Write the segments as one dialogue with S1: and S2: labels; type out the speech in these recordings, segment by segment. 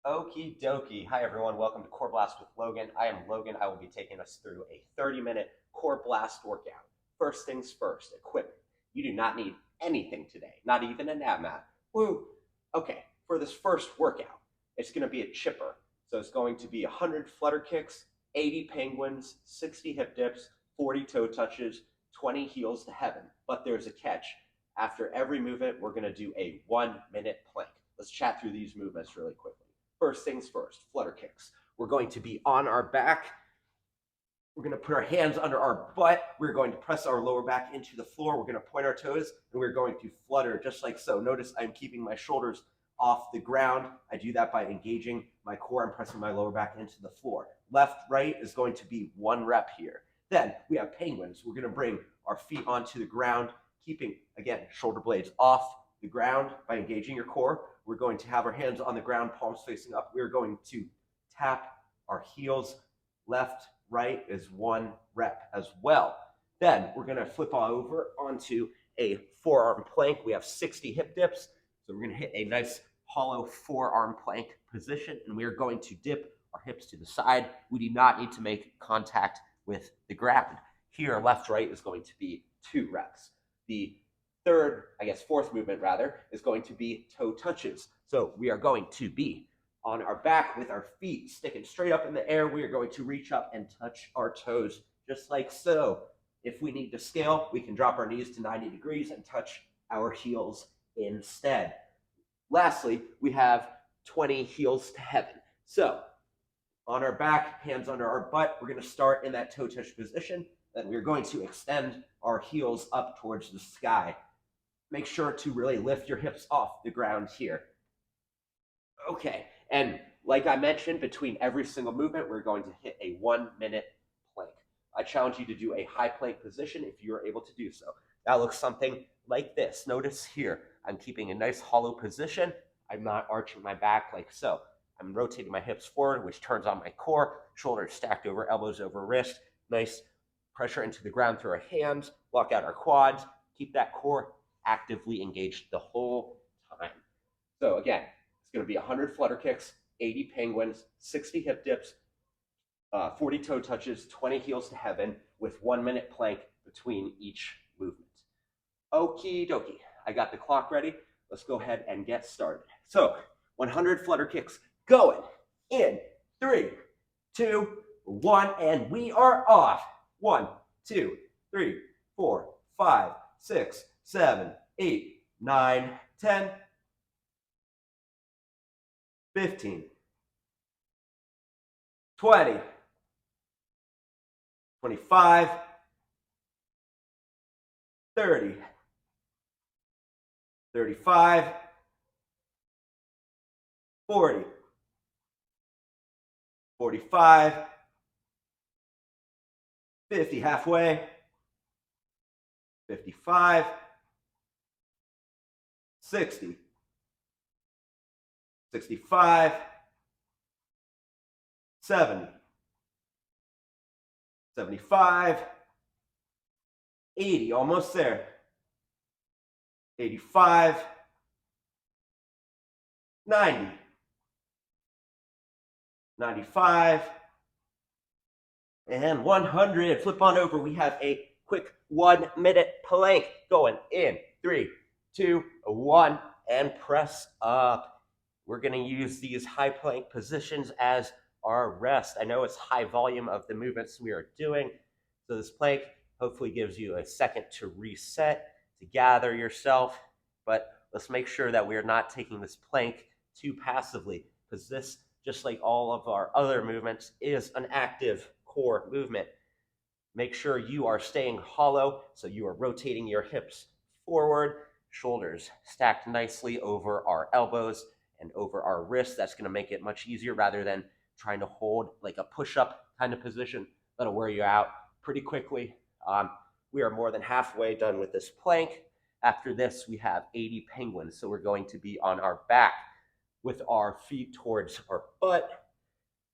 S1: Okie dokie. Hi, everyone. Welcome to Core Blast with Logan. I am Logan. I will be taking us through a 30-minute Core Blast workout. First things first, equipment. You do not need anything today, not even a nap mat. Woo! Okay, for this first workout, it's going to be a chipper. So it's going to be 100 flutter kicks, 80 penguins, 60 hip dips, 40 toe touches, 20 heels to heaven. But there's a catch. After every movement, we're going to do a 1-minute plank. Let's chat through these movements really quickly. First things first, flutter kicks. We're going to be on our back. We're going to put our hands under our butt. We're going to press our lower back into the floor. We're going to point our toes, and we're going to flutter just like so. Notice I'm keeping my shoulders off the ground. I do that by engaging my core and pressing my lower back into the floor. Left, right is going to be 1 rep here. Then we have penguins. We're going to bring our feet onto the ground, keeping, again, shoulder blades off the ground by engaging your core. We're going to have our hands on the ground, palms facing up. We're going to tap our heels left, right is 1 rep as well. Then we're going to flip over onto a forearm plank. We have 60 hip dips. So we're going to hit a nice hollow forearm plank position, and we are going to dip our hips to the side. We do not need to make contact with the ground. Here, left, right is going to be 2 reps. The fourth movement rather, is going to be toe touches. So we are going to be on our back with our feet sticking straight up in the air. We are going to reach up and touch our toes just like so. If we need to scale, we can drop our knees to 90 degrees and touch our heels instead. Lastly, we have 20 heels to heaven. So on our back, hands under our butt, we're going to start in that toe touch position. Then we're going to extend our heels up towards the sky. Make sure to really lift your hips off the ground here. Okay, and like I mentioned, between every single movement, we're going to hit a 1-minute plank. I challenge you to do a high plank position if you're able to do so. That looks something like this. Notice here, I'm keeping a nice hollow position. I'm not arching my back like so. I'm rotating my hips forward, which turns on my core, shoulders stacked over, elbows over wrist. Nice pressure into the ground through our hands, block out our quads, keep that core actively engaged the whole time. So again, it's going to be 100 flutter kicks, 80 penguins, 60 hip dips, 40 toe touches, 20 heels to heaven with 1-minute plank between each movement. Okie dokie. I got the clock ready. Let's go ahead and get started. So 100 flutter kicks going in 3, 2, 1, and we are off. 1, 2, 3, 4, 5, 6, 7, 8, 9, 10, 15, 20, 25, 30, 35, 40, 45, 50, halfway, 55, 60, 65, 70, 75, 80, almost there, 85, 90, 95, and 100. Flip on over. We have a quick 1-minute plank going in 3, 2, 1, and press up. We're going to use these high plank positions as our rest. I know it's high volume of the movements we are doing, so this plank hopefully gives you a second to reset, to gather yourself, but let's make sure that we are not taking this plank too passively, because this, just like all of our other movements, is an active core movement. Make sure you are staying hollow, so you are rotating your hips forward, shoulders stacked nicely over our elbows and over our wrists. That's going to make it much easier rather than trying to hold like a push-up kind of position. That'll wear you out pretty quickly. We are more than halfway done with this plank. After this, we have 80 penguins, so we're going to be on our back with our feet towards our butt,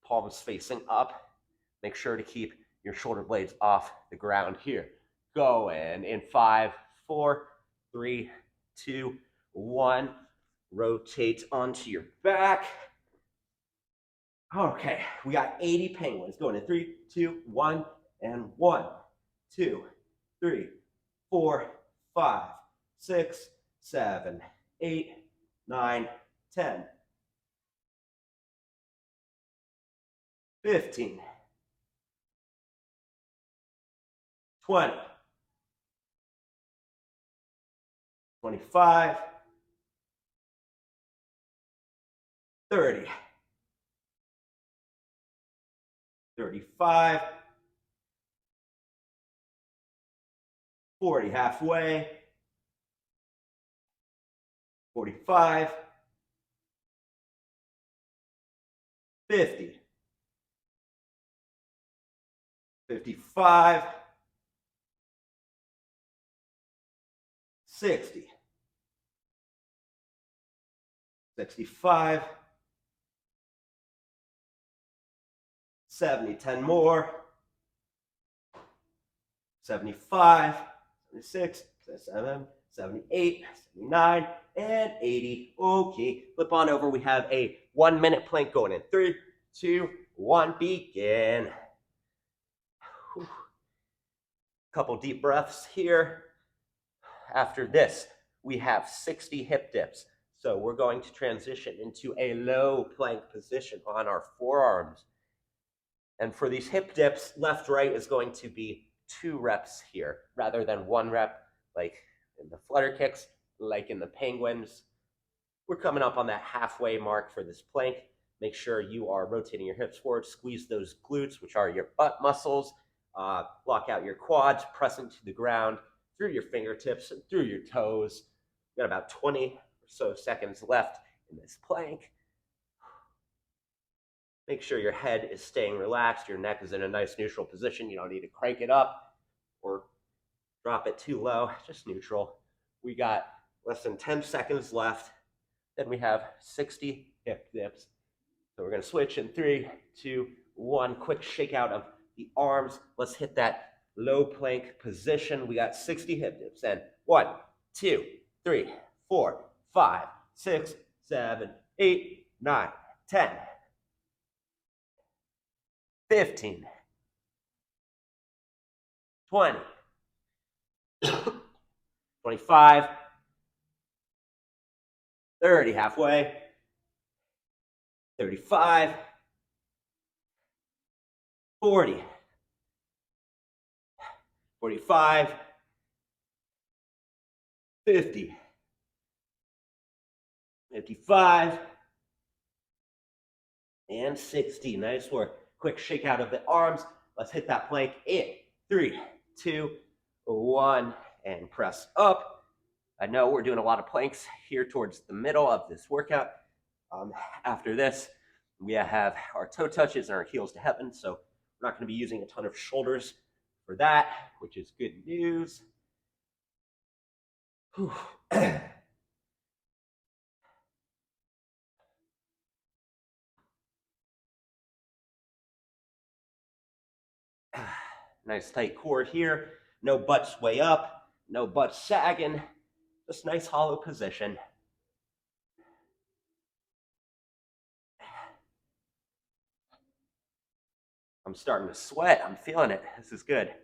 S1: palms facing up. Make sure to keep your shoulder blades off the ground here. Going in 5, 4, 3, 2, 1. Rotate onto your back. Okay, we got 80 penguins going in 3, 2, 1, and 1, 2, 3, 4, 5, 6, 7, 8, 9, 10, 15, 20, 25, 30, 35, 40, halfway, 45, 50, 55, 60, 65, 70, 10 more, 75, 76, 77, 78, 79, and 80. Okay, flip on over. We have a 1-minute plank going in 3, 2, 1, begin. Whew. Couple deep breaths here. After this, we have 60 hip dips. So we're going to transition into a low plank position on our forearms. And for these hip dips, left, right is going to be 2 reps here rather than 1 rep like in the flutter kicks, like in the penguins. We're coming up on that halfway mark for this plank. Make sure you are rotating your hips forward, squeeze those glutes, which are your butt muscles, block out your quads, pressing to the ground through your fingertips and through your toes. We've got about 20 or so seconds left in this plank. Make sure your head is staying relaxed. Your neck is in a nice neutral position. You don't need to crank it up or drop it too low, just neutral. We got less than 10 seconds left. Then we have 60 hip dips. So we're going to switch in 3, 2, 1. Quick shake out of the arms. Let's hit that low plank position. We got 60 hip dips. And 1, 2, 3, 4, 5, 6, 7, 8, 9, 10, 15, 20, 25, 30, halfway, 35, 40, 45, 50, 55, and 60. Nice work. Quick shake out of the arms. Let's hit that plank in 3, 2, 1, and press up. I know we're doing a lot of planks here towards the middle of this workout. After this, we have our toe touches and our heels to heaven, so we're not going to be using a ton of shoulders for that, which is good news. Nice tight core here. No butts way up, no butts sagging. Just nice hollow position. I'm starting to sweat. I'm feeling it. This is good.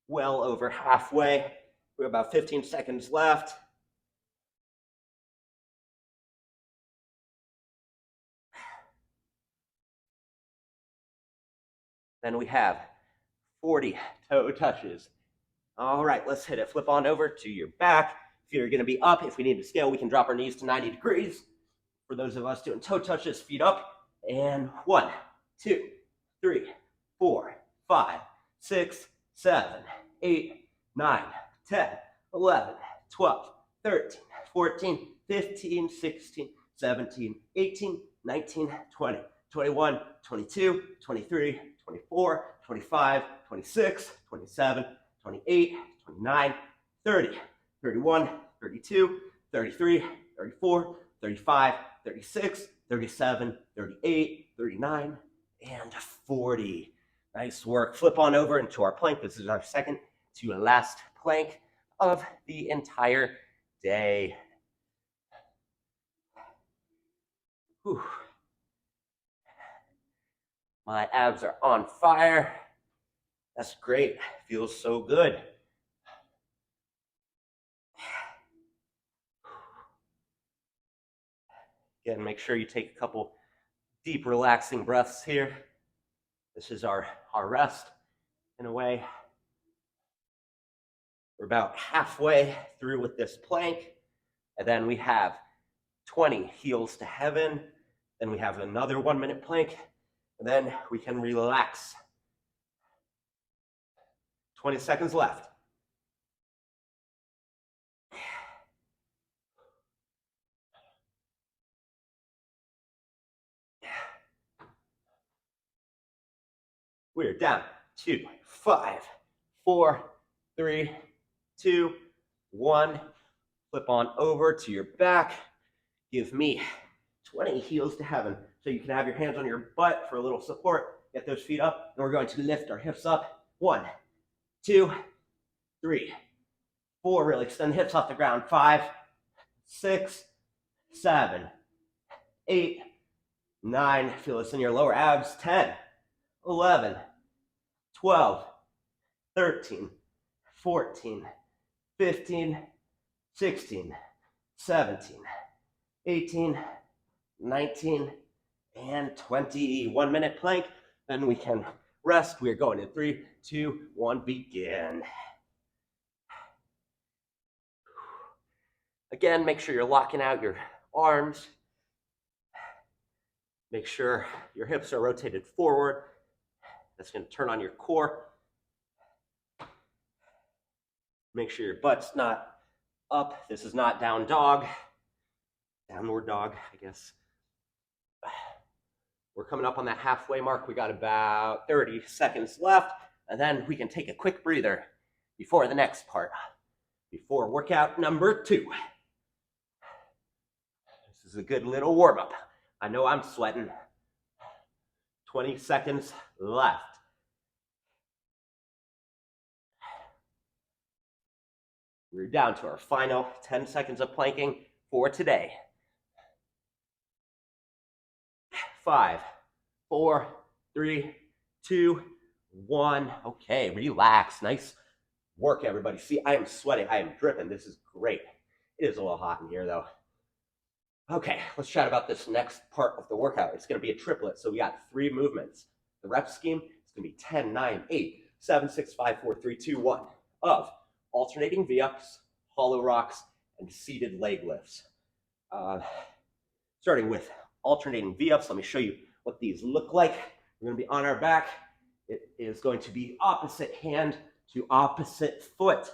S1: Well over halfway. We have about 15 seconds left. Then we have 40 toe touches. All right, let's hit it. Flip on over to your back. If you're going to be up, if we need to scale, we can drop our knees to 90 degrees. For those of us doing toe touches, feet up. And 1, 2, 3, 4, 5, 6, 7, 8, 9, 10, 11, 12, 13, 14, 15, 16, 17, 18, 19, 20, 21, 22, 23, 24, 25, 26, 27, 28, 29, 30, 31, 32, 33, 34, 35, 36, 37, 38, 39, and 40. Nice work. Flip on over into our plank. This is our second to last plank of the entire day. Whew. My abs are on fire. That's great. Feels so good. Again, make sure you take a couple deep, relaxing breaths here. This is our rest in a way. We're about halfway through with this plank. And then we have 20 heels to heaven. Then we have another 1 minute plank. And then we can relax. 20 seconds left. We're down to 5, 4, 3, 2, 1. Flip on over to your back. Give me 20 heels to heaven. So you can have your hands on your butt for a little support. Get those feet up. And we're going to lift our hips up. 1, 2, 3, 4. Really extend the hips off the ground. 5, 6, 7, 8, 9. Feel this in your lower abs. 10, 11, 12, 13, 14, 15, 16, 17, 18, 19, and 20. 1 minute plank. Then we can rest. We are going in 3, 2, 1, begin. Again, make sure you're locking out your arms. Make sure your hips are rotated forward. That's going to turn on your core. Make sure your butt's not up. This is not down dog. Downward dog, I guess. We're coming up on that halfway mark. We got about 30 seconds left, and then we can take a quick breather before the next part, before workout number 2. This is a good little warm-up. I know I'm sweating. 20 seconds left. We're down to our final 10 seconds of planking for today. 5, 4, 3, 2, 1. Okay, relax. Nice work, everybody. See, I am sweating. I am dripping. This is great. It is a little hot in here, though. Okay, let's chat about this next part of the workout. It's going to be a triplet, so we got 3 movements. The rep scheme is going to be 10, 9, 8, 7, 6, 5, 4, 3, 2, 1 of alternating V-ups, hollow rocks, and seated leg lifts. Starting with alternating V-ups, let me show you what these look like. We're going to be on our back. It is going to be opposite hand to opposite foot.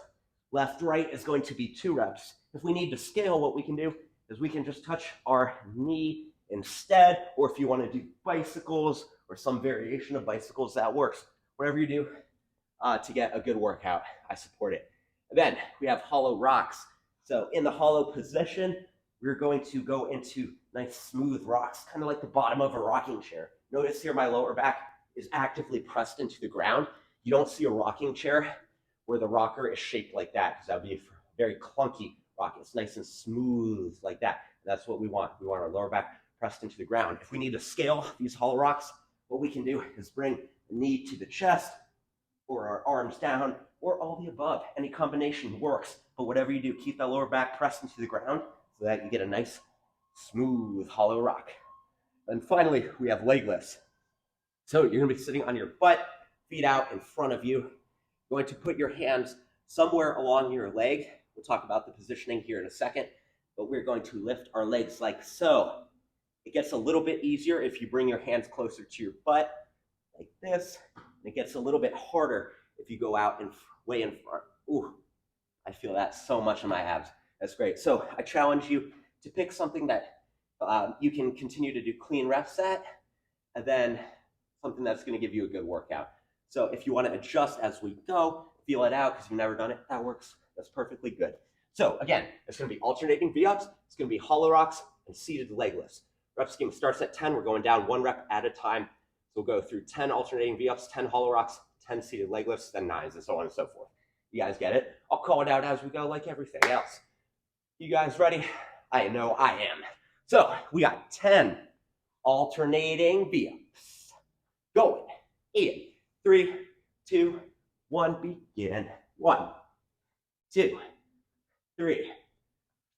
S1: Left, right is going to be 2 reps. If we need to scale, what we can do is we can just touch our knee instead, or if you want to do bicycles or some variation of bicycles, that works. Whatever you do to get a good workout, I support it. And then we have hollow rocks. So in the hollow position, we're going to go into nice smooth rocks, kind of like the bottom of a rocking chair. Notice here my lower back is actively pressed into the ground. You don't see a rocking chair where the rocker is shaped like that, because that would be a very clunky rock. It's nice and smooth like that. That's what we want. We want our lower back pressed into the ground. If we need to scale these hollow rocks, what we can do is bring the knee to the chest, or our arms down, or all the above. Any combination works, but whatever you do, keep that lower back pressed into the ground so that you get a nice, smooth, hollow rock. And finally, we have leg lifts. So you're gonna be sitting on your butt, feet out in front of you. You're going to put your hands somewhere along your leg. We'll talk about the positioning here in a second, but we're going to lift our legs like so. It gets a little bit easier if you bring your hands closer to your butt, like this. And it gets a little bit harder if you go out and way in front. Ooh, I feel that so much in my abs. That's great. So I challenge you to pick something that you can continue to do clean reps at, and then something that's going to give you a good workout. So if you want to adjust as we go, feel it out because you've never done it, that works. That's perfectly good. So again, it's going to be alternating V-ups, it's going to be hollow rocks, and seated leg lifts. Rep scheme starts at 10. We're going down 1 rep at a time. So we'll go through 10 alternating V-ups, 10 hollow rocks, 10 seated leg lifts, then 9s, and so on and so forth. You guys get it? I'll call it out as we go like everything else. You guys ready? I know I am. So we got 10 alternating V-ups. Going. 8, 3, 2, 1, begin. 1, 2, 3,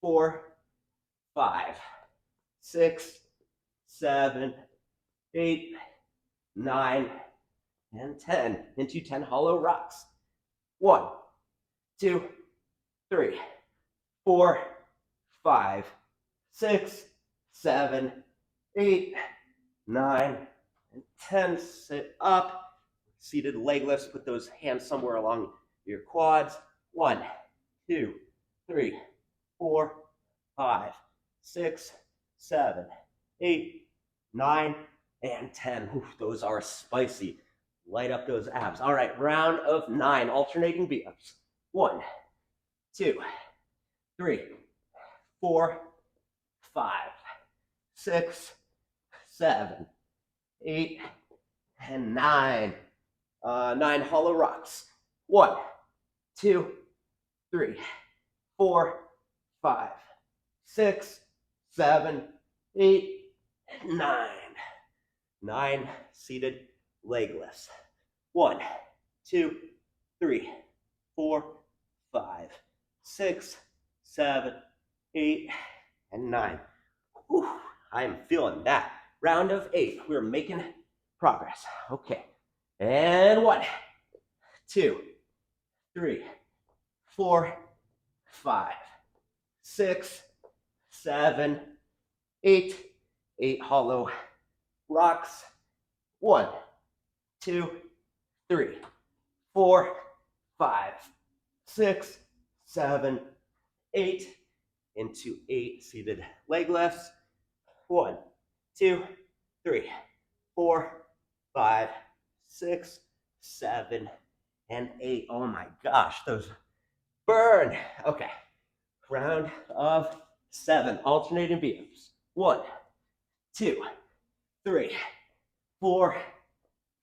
S1: 4, 5, 6, 7, 8, 9, and 10. Into 10 hollow rocks. 1, 2, 3, 4, 5, 6, 7, 8, 9, and 10. Sit up. Seated leg lifts. Put those hands somewhere along your quads. 1, 2, 3, 4, 5, 6, 7, 8, 9, and 10. Ooh, those are spicy. Light up those abs. All right, round of 9, alternating V-ups. 1, 2, 3, 4, 5, 6, 7, 8, and 9. 9 hollow rocks. 1, 2, 3, 4, 5, 6, 7, 8, 9. 9 seated leg lifts. 1, 2, 3, 4, 5, 6, 7, 8, and 9. Whew, I am feeling that. Round of 8. We're making progress. Okay. And 1, 2, 3, 4, 5, 6, 7, 8. 8 hollow rocks. 1, 2, 3, 4, 5, 6, 7, 8. Into 8 seated leg lifts. 1, 2, 3, 4, 5, 6, 7, and 8. Oh my gosh, those burn. Okay, round of 7, alternating V-ups. 1, 2, 3, 4,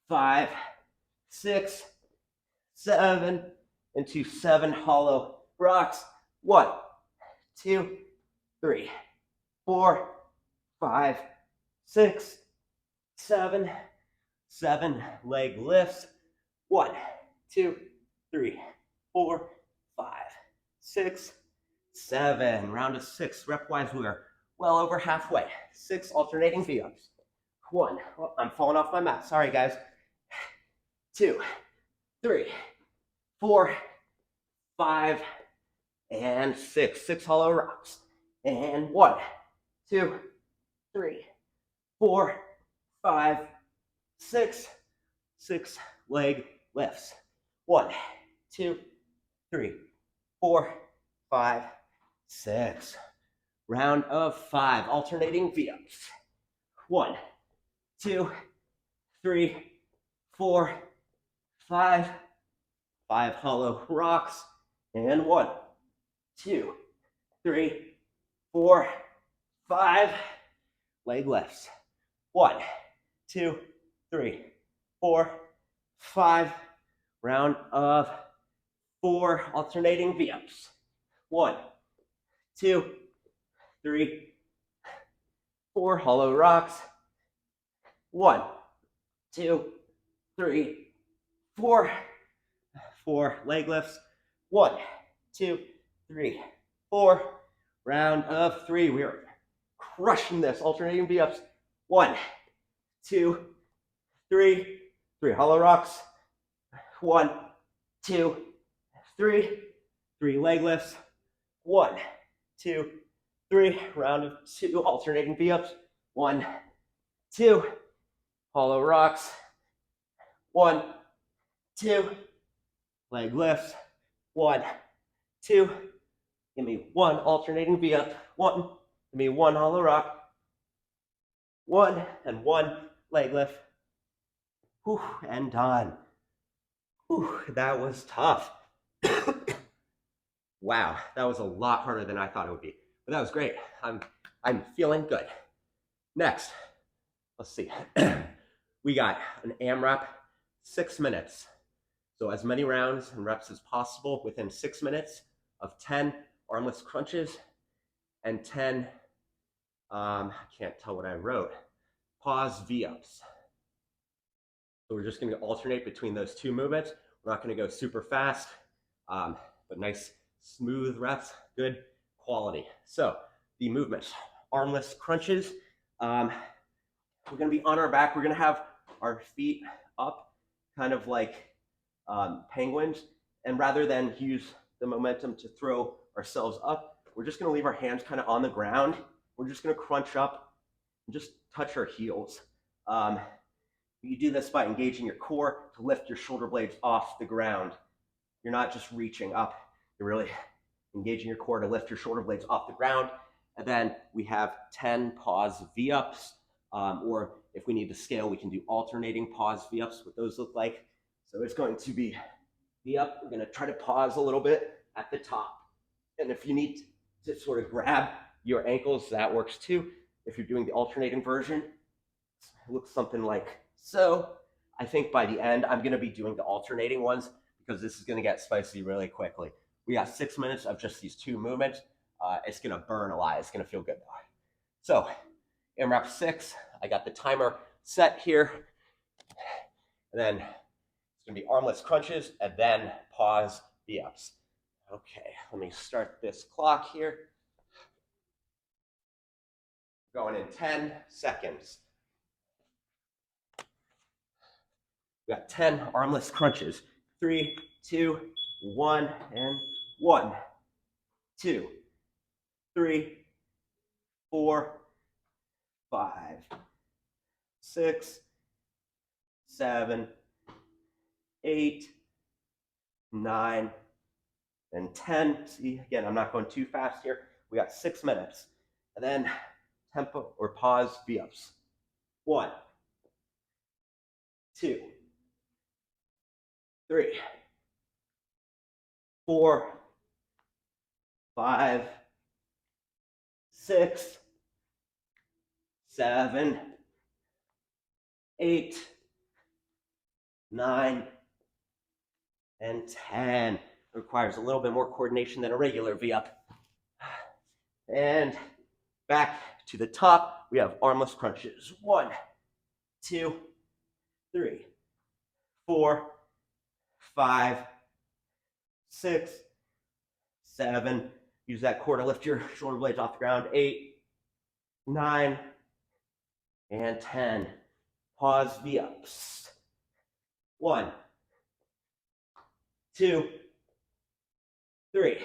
S1: 5, 6, 7, into 7 hollow rocks. 1, 2, 3, 4, 5, 6, 7. 7 leg lifts. 1, 2, 3, 4, 5, 6, 7. Round of 6. Rep-wise, we are well over halfway. 6 alternating V-ups. 1. Oh, I'm falling off my mat. Sorry, guys. 2, 3, 4, 5, and 6. 6 hollow rocks. And 1, 2, 3, 4, 5, 6. 6 leg lifts. 1, 2, 3, 4, 5, 6. Round of 5, alternating V-ups. 1, 2, 3, 4, 5. 5 hollow rocks. And 1, 2, 3, 4, 5. Leg lifts. 1, 2, 3, 4, 5. Round of 4, alternating V-ups. 1, 2, 3, 4 hollow rocks. 1, 2, 3, 4. 4 leg lifts. 1, 2, 3, 4. Round of 3. We are crushing this. Alternating V-ups. 1, 2, 3. 3 hollow rocks. 1, 2, 3. 3 leg lifts. 1, 2, 3. Round of 2. Alternating V-ups. 1, 2. Hollow rocks. 1, 2. Leg lifts. 1, 2. Give me 1 alternating V-up. 1. Give me 1 hollow rock. 1 and 1 leg lift. Whew, and done. Whew, that was tough. Wow, that was a lot harder than I thought it would be. But that was great. I'm feeling good. Next, let's see. We got an AMRAP, 6 minutes. So as many rounds and reps as possible within 6 minutes of 10 armless crunches and 10, I can't tell what I wrote. pause V-ups. So we're just going to alternate between those two movements. We're not going to go super fast, but nice smooth reps, good quality. So the movements, armless crunches. We're going to be on our back. We're going to have our feet up, kind of like penguins. And rather than use the momentum to throw ourselves up, we're just going to leave our hands kind of on the ground. We're just going to crunch up and just touch our heels. You do this by engaging your core to lift your shoulder blades off the ground. You're not just reaching up. You're really engaging your core to lift your shoulder blades off the ground. And then we have 10 pause V-ups, or if we need to scale, we can do alternating pause V-ups, what those look like. So it's going to be V-up. We're going to try to pause a little bit at the top. And if you need to sort of grab your ankles, that works too. If you're doing the alternating version, it looks something like so. I think by the end, I'm going to be doing the alternating ones because this is going to get spicy really quickly. We got 6 minutes of just these two movements. It's going to burn a lot. It's going to feel good though. So in rep 6, I got the timer set here. And then it's going to be armless crunches and then pause V-ups. Okay, let me start this clock here. Going in 10 seconds. We got 10 armless crunches. 3, 2, 1, and 1, 2, 3, 4, 5, 6, 7, 8, 9, and 10. See, again, I'm not going too fast here. We got 6 minutes. And then tempo or pause V-ups. 1, 2, 3, 4, 5, 6, 7, 8, 9, and 10. It requires a little bit more coordination than a regular V-up. And back to the top, we have armless crunches. 1, 2, 3, 4, 5, 6, 7. Use that core to lift your shoulder blades off the ground. 8, 9, and 10. Pause V-ups. 1, 2, 3,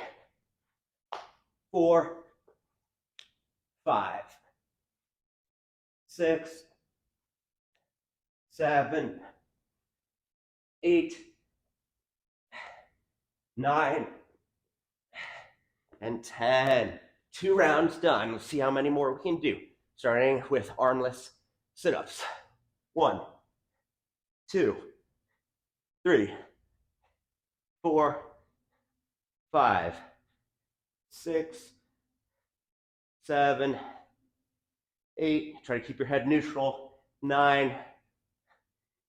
S1: 4, 5, 6, 7, 8, 9, and 10. 2 rounds done. Let's see how many more we can do. Starting with armless sit-ups. 1, 2, 3, 4, 5, 6, 7, 8. Try to keep your head neutral. 9,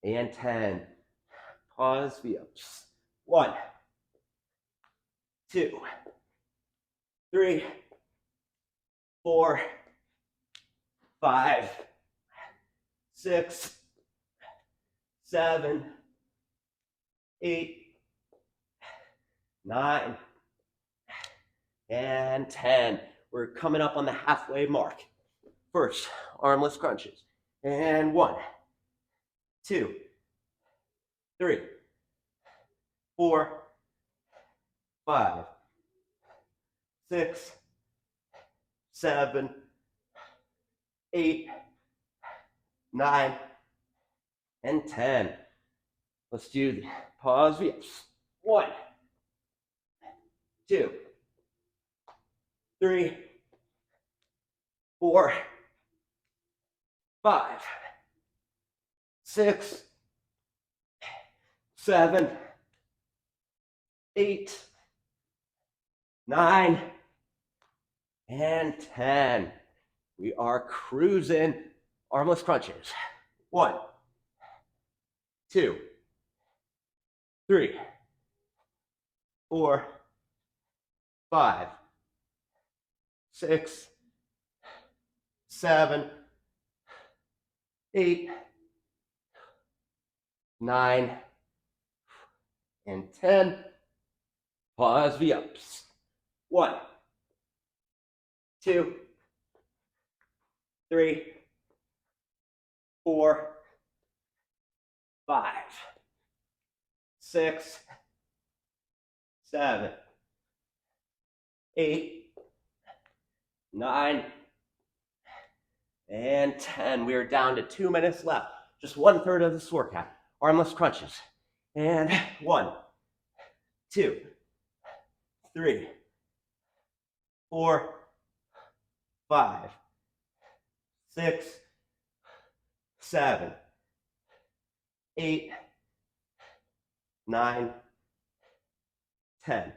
S1: and 10. Pause V-ups. 1, 2, 3, 4, 5, 6, 7, 8, 9, and 10. We're coming up on the halfway mark. First, armless crunches. And 1, 2, 3, 4, 5, 6, 7, 8, 9, and 10. Let's do the pause V-ups. 1, 2, 3, 4, 5, 6, 7, 8, 9, and 10. We are cruising. Armless crunches. 1, 2, 3, 4, 5, 6, 7, 8, 9, and 10. Pause V-ups. 1, 2, 3, 4, 5, 6, 7, 8, 9, and 10. We are down to 2 minutes left. Just 1/3 of this workout. Armless crunches. And 1, 2, 3, 4, 5, 6, 7, 8, 9, 10.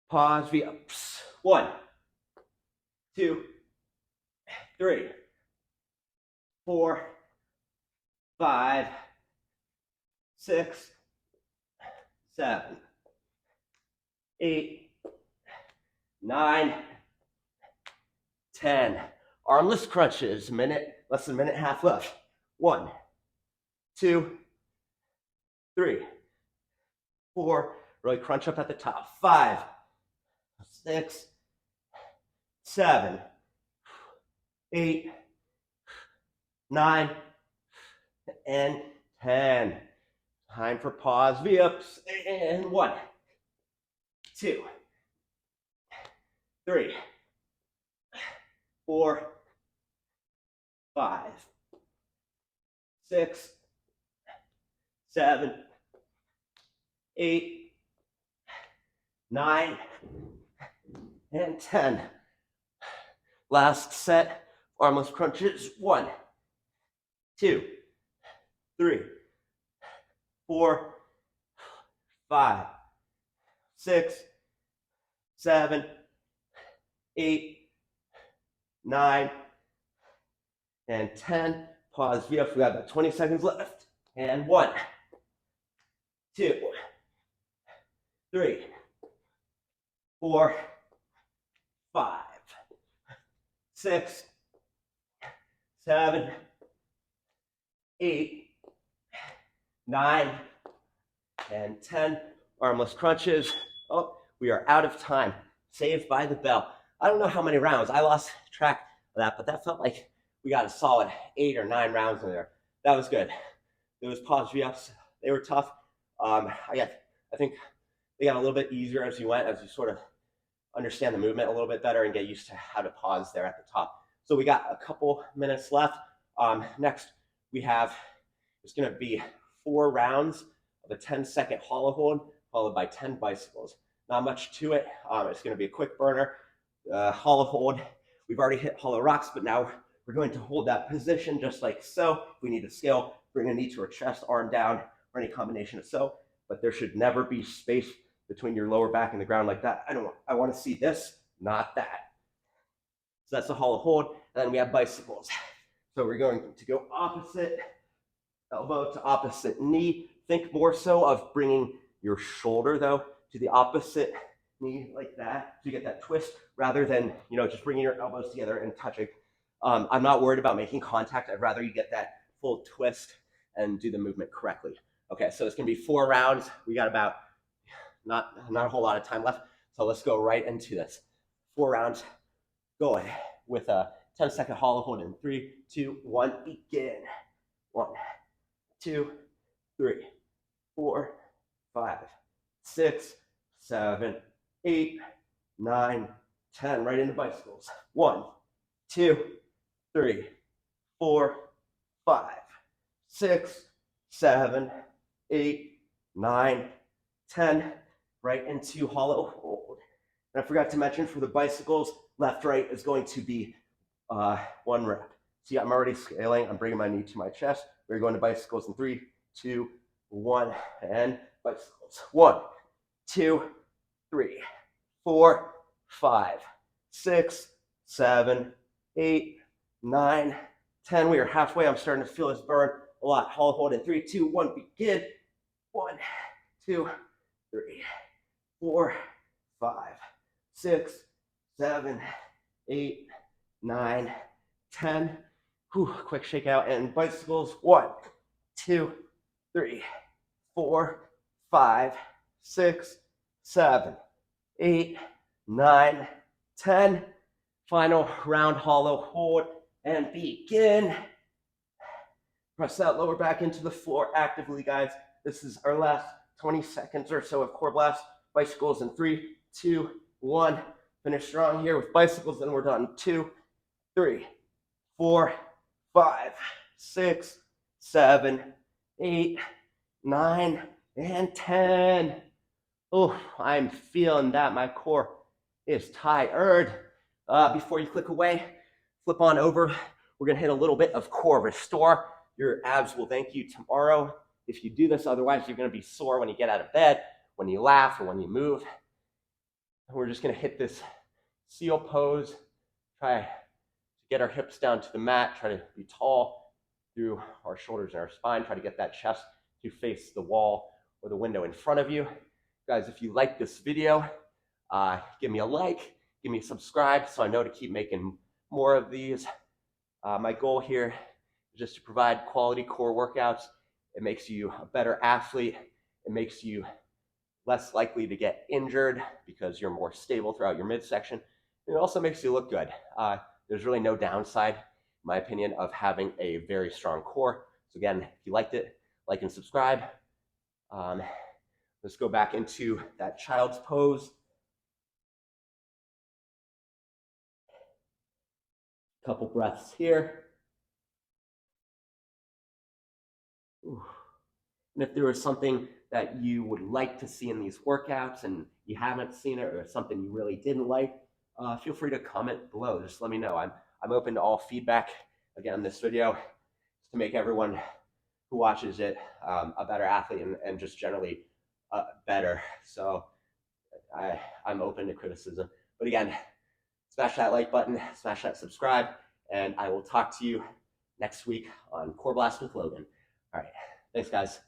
S1: Pause V-ups. 1, 2, 3, 4, 5, 6, 7, 8, 9, 10. Armless crunches. Less than a minute and a half left. 1, 2, 3, 4. Really crunch up at the top. 5, 6, 7, 8, 9, and 10. Time for pause V-ups. And 1, 2, 3, 4, 5, 6, 7, 8, 9, and 10. Last set, armless crunches. 1, 2, 3, 4, 5, 6, 7, 8, 9, and 10. Pause V-ups. We got about 20 seconds left. And 1, 2, 3, 4, 5, 6, 7, 8, 9, and 10. Armless crunches. Oh, we are out of time. Saved by the bell. I don't know how many rounds. I lost track of that, but that felt like we got a solid 8 or 9 rounds in there. That was good. Those pause V-ups, they were tough. I think they got a little bit easier as you went, as you sort of understand the movement a little bit better and get used to how to pause there at the top. So we got a couple minutes left. Next, we have, it's going to be 4 rounds of a 10-second hollow hold, followed by 10 bicycles. Not much to it. It's going to be a quick burner. Hollow hold. We've already hit hollow rocks, but now we're going to hold that position just like so. If we need to scale, bring a knee to our chest, arm down, or any combination of so. But there should never be space between your lower back and the ground like that. I want to see this, not that. So that's the hollow hold. And then we have bicycles. So we're going to go opposite elbow to opposite knee. Think more so of bringing your shoulder, though, to the opposite knee like that. So you get that twist rather than, just bringing your elbows together and touching. I'm not worried about making contact. I'd rather you get that full twist and do the movement correctly. Okay, so it's going to be 4 rounds. We got about not a whole lot of time left. So let's go right into this. 4 rounds going with a 10-second hollow hold in 3, 2, 1, begin. 1, 2, 3, 4, 5, 6, 7, 8, 9, 10. Right into bicycles. 1, 2, 3, 4, 5, 6, 7, 8, 9, 10. Right into hollow hold. And I forgot to mention for the bicycles, left, right is going to be 1 rep. See, I'm already scaling. I'm bringing my knee to my chest. We're going to bicycles in 3, 2, 1, and bicycles. 1, 2, 3, 4, 5, 6, 7, 8, 9, 10. We are halfway. I'm starting to feel this burn a lot. Hollow hold in 3, 2, 1, begin. 1, 2, 3, 4, 5, 6, 7, 8, 9, 10. Whew, quick shakeout and bicycles. 1, 2, 3, 4, 5, 6, 7, 8, 9, 10. Final round hollow hold and begin. Press that lower back into the floor actively, guys. This is our last 20 seconds or so of core blast. Bicycles in 3, 2, 1. Finish strong here with bicycles, then we're done. 2, 3, 4, 5, 6, 7, 8, 9, and 10. Oh, I'm feeling that my core is tired. Before you click away, flip on over. We're going to hit a little bit of core restore. Your abs will thank you tomorrow if you do this. Otherwise, you're going to be sore when you get out of bed, when you laugh, or when you move. And we're just going to hit this seal pose. Try to get our hips down to the mat. Try to be tall through our shoulders and our spine. Try to get that chest to face the wall or the window in front of you. Guys, if you like this video, give me a like, give me a subscribe so I know to keep making more of these. My goal here is just to provide quality core workouts. It makes you a better athlete. It makes you less likely to get injured because you're more stable throughout your midsection. And it also makes you look good. There's really no downside, in my opinion, of having a very strong core. So again, if you liked it, like and subscribe. Let's go back into that child's pose. Couple breaths here. Ooh. And if there was something that you would like to see in these workouts and you haven't seen it, or something you really didn't like, feel free to comment below. Just let me know. I'm open to all feedback. Again, this video is to make everyone who watches it a better athlete and just generally better. So I'm open to criticism. But again, smash that like button, smash that subscribe, and I will talk to you next week on Core Blast with Logan. All right. Thanks, guys.